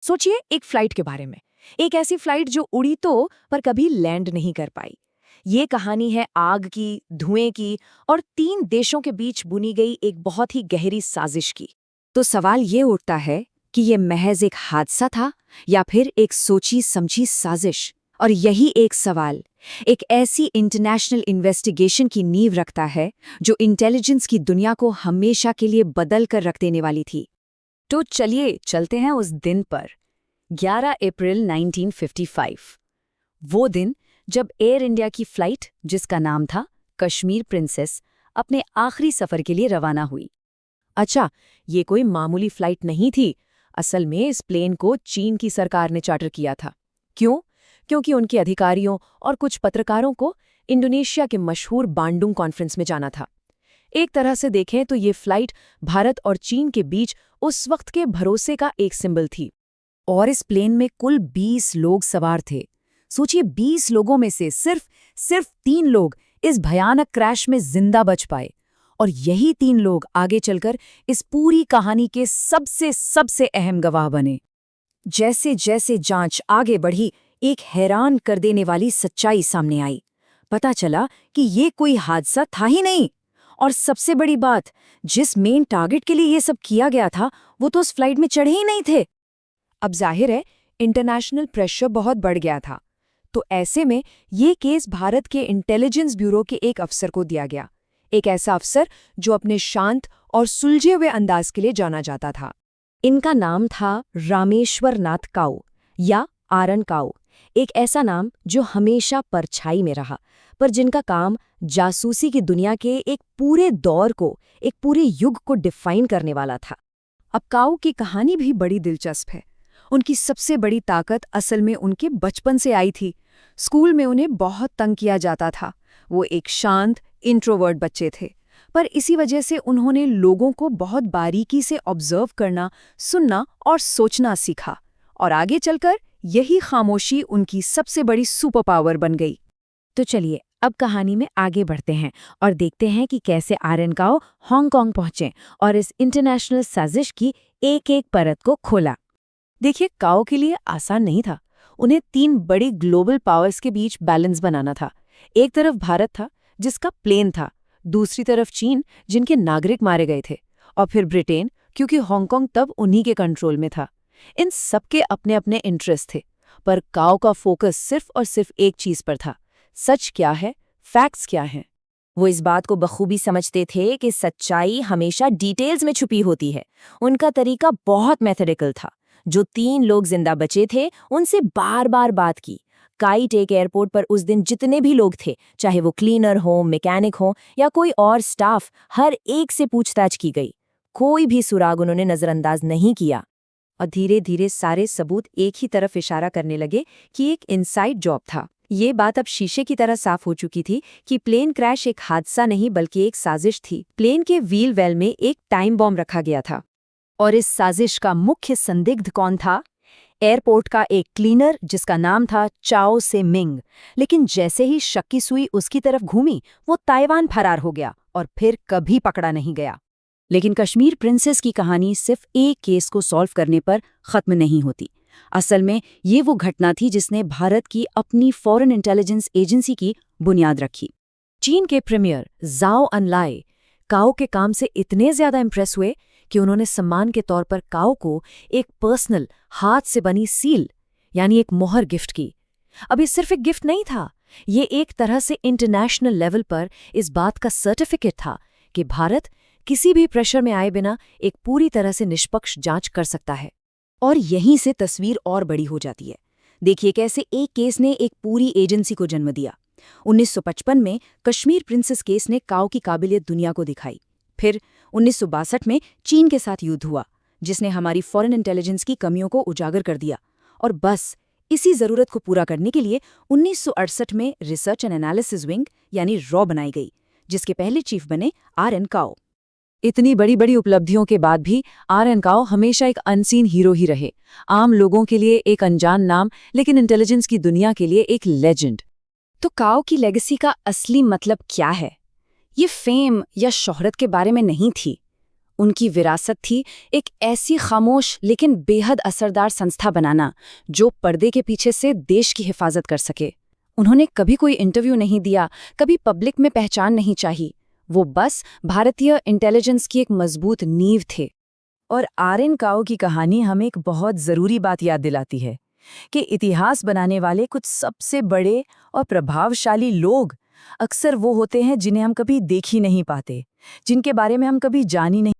सोचिए एक फ्लाइट के बारे में। एक ऐसी फ्लाइट जो उड़ी तो पर कभी लैंड नहीं कर पाई। ये कहानी है आग की, धुएं की और 3 देशों के बीच बुनी गई एक बहुत ही गहरी साजिश की। तो सवाल ये उठता है कि ये महज एक हादसा था या फिर एक सोची समझी साजिश। और यही एक सवाल एक ऐसी इंटरनेशनल इन्वेस्टिगेशन की नींव रखता है जो इंटेलिजेंस की दुनिया को हमेशा के लिए बदल कर रख देने वाली थी। तो चलिए चलते हैं उस दिन पर, 11 अप्रैल 1955। वो दिन जब एयर इंडिया की फ्लाइट, जिसका नाम था कश्मीर प्रिंसेस, अपने आखिरी सफर के लिए रवाना हुई। अच्छा, ये कोई मामूली फ्लाइट नहीं थी। असल में इस प्लेन को चीन की सरकार ने चार्टर किया था। क्यों? क्योंकि उनके अधिकारियों और कुछ पत्रकारों को इंडोनेशिया के मशहूर बांडुंग कॉन्फ्रेंस में जाना था। एक तरह से देखें तो ये फ्लाइट भारत और चीन के बीच उस वक्त के भरोसे का एक सिंबल थी। और इस प्लेन में कुल 20 लोग सवार थे। सोचिए 20 लोगों में से सिर्फ 3 लोग इस भयानक क्रैश में जिंदा बच पाए। और यही 3 लोग आगे चलकर इस पूरी कहानी के सबसे अहम गवाह बने। जैसे जैसे जांच आगे बढ़ी, एक हैरान कर देने वाली सच्चाई सामने आई। पता चला कि ये कोई हादसा था ही नहीं। और सबसे बड़ी बात, जिस मेन टारगेट के लिए ये सब किया गया था, वो तो उस फ्लाइट में चढ़े ही नहीं थे। अब जाहिर है इंटरनेशनल प्रेशर बहुत बढ़ गया था। तो ऐसे में ये केस भारत के इंटेलिजेंस ब्यूरो के एक अफसर को दिया गया। एक ऐसा अफसर जो अपने शांत और सुलझे हुए अंदाज के लिए जाना जाता था। इनका नाम था रामेश्वर नाथ काऊ या आरन काऊ। एक ऐसा नाम जो हमेशा परछाई में रहा, पर जिनका काम जासूसी की दुनिया के एक पूरे दौर को, एक पूरे युग को डिफाइन करने वाला था। अब काऊ की कहानी भी बड़ी दिलचस्प है। उनकी सबसे बड़ी ताकत असल में उनके बचपन से आई थी। स्कूल में उन्हें बहुत तंग किया जाता था। वो एक शांत, इंट्रोवर्ट बच्चे थे, पर इसी वजह से उन्होंने लोगों को बहुत बारीकी से ऑब्जर्व करना, सुनना और सोचना सीखा। और आगे चलकर यही खामोशी उनकी सबसे बड़ी सुपर पावर बन गई। तो चलिए अब कहानी में आगे बढ़ते हैं और देखते हैं कि कैसे आरन काऊ हांगकांग पहुंचे और इस इंटरनेशनल साजिश की एक-एक परत को खोला। देखिए, काओ के लिए आसान नहीं था। उन्हें 3 बड़ी ग्लोबल पावर्स के बीच बैलेंस बनाना था। एक तरफ भारत था, जिसका प्लेन था, दूसरी तरफ चीन, जिनके नागरिक मारे गए थे, और फिर ब्रिटेन, क्योंकि हांगकांग तब उन्हीं के कंट्रोल में था। इन सबके अपने अपने इंटरेस्ट थे, पर काओ का फोकस सिर्फ और सिर्फ एक चीज पर था। सच क्या है, फैक्ट्स क्या हैं। वो इस बात को बखूबी समझते थे कि सच्चाई हमेशा डिटेल्स में छुपी होती है। उनका तरीका बहुत मेथोडिकल था। जो 3 लोग जिंदा बचे थे, उनसे बार बार बात की। काई टेक एयरपोर्ट पर उस दिन जितने भी लोग थे, चाहे वो क्लीनर हो, मैकेनिक हो या कोई और स्टाफ, हर एक से पूछताछ की गई। कोई भी सुराग उन्होंने नजरअंदाज नहीं किया। और धीरे धीरे सारे सबूत एक ही तरफ इशारा करने लगे कि एक इनसाइड जॉब था। ये बात अब शीशे की तरह साफ हो चुकी थी कि प्लेन क्रैश एक हादसा नहीं बल्कि एक साजिश थी। प्लेन के व्हील वेल में एक टाइम बॉम्ब रखा गया था। और इस साजिश का मुख्य संदिग्ध कौन था? एयरपोर्ट का एक क्लीनर जिसका नाम था चाओ से मिंग। लेकिन जैसे ही शक की सुई उसकी तरफ घूमी, वो ताइवान फरार हो गया और फिर कभी पकड़ा नहीं गया। लेकिन कश्मीर प्रिंसेस की कहानी सिर्फ एक केस को सॉल्व करने पर खत्म नहीं होती। असल में ये वो घटना थी जिसने भारत की अपनी फॉरेन इंटेलिजेंस एजेंसी की बुनियाद रखी। चीन के प्रीमियर जाओ अनलाए काओ के काम से इतने ज्यादा इंप्रेस हुए कि उन्होंने सम्मान के तौर पर काओ को एक पर्सनल हाथ से बनी सील, यानी एक मोहर गिफ्ट की। अब ये सिर्फ एक गिफ्ट नहीं था, ये एक तरह से इंटरनेशनल लेवल पर इस बात का सर्टिफिकेट था कि भारत किसी भी प्रेशर में आए बिना एक पूरी तरह से निष्पक्ष जांच कर सकता है। और यहीं से तस्वीर और बड़ी हो जाती है। देखिए कैसे एक केस ने एक पूरी एजेंसी को जन्म दिया। 1955 में कश्मीर प्रिंसेस केस ने काओ की काबिलियत दुनिया को दिखाई। फिर 1962 में चीन के साथ युद्ध हुआ, जिसने हमारी फॉरेन इंटेलिजेंस की कमियों को उजागर कर दिया। और बस इसी जरूरत को पूरा करने के लिए 1968 में रिसर्च एंड एनालिसिस विंग यानी रॉ बनाई गई, जिसके पहले चीफ बने आरएन काओ। इतनी बड़ी बड़ी उपलब्धियों के बाद भी आरएन काओ हमेशा एक अनसीन हीरो ही रहे। आम लोगों के लिए एक अनजान नाम, लेकिन इंटेलिजेंस की दुनिया के लिए एक लेजेंड। तो काओ की लेगेसी का असली मतलब क्या है? ये फेम या शोहरत के बारे में नहीं थी। उनकी विरासत थी एक ऐसी खामोश लेकिन बेहद असरदार संस्था बनाना जो पर्दे के पीछे से देश की हिफाजत कर सके। उन्होंने कभी कोई इंटरव्यू नहीं दिया, कभी पब्लिक में पहचान नहीं चाही। वो बस भारतीय इंटेलिजेंस की एक मजबूत नींव थे। और आर.एन. काओ की कहानी हमें एक बहुत ज़रूरी बात याद दिलाती है कि इतिहास बनाने वाले कुछ सबसे बड़े और प्रभावशाली लोग अक्सर वो होते हैं जिन्हें हम कभी देख ही नहीं पाते, जिनके बारे में हम कभी जान ही नहीं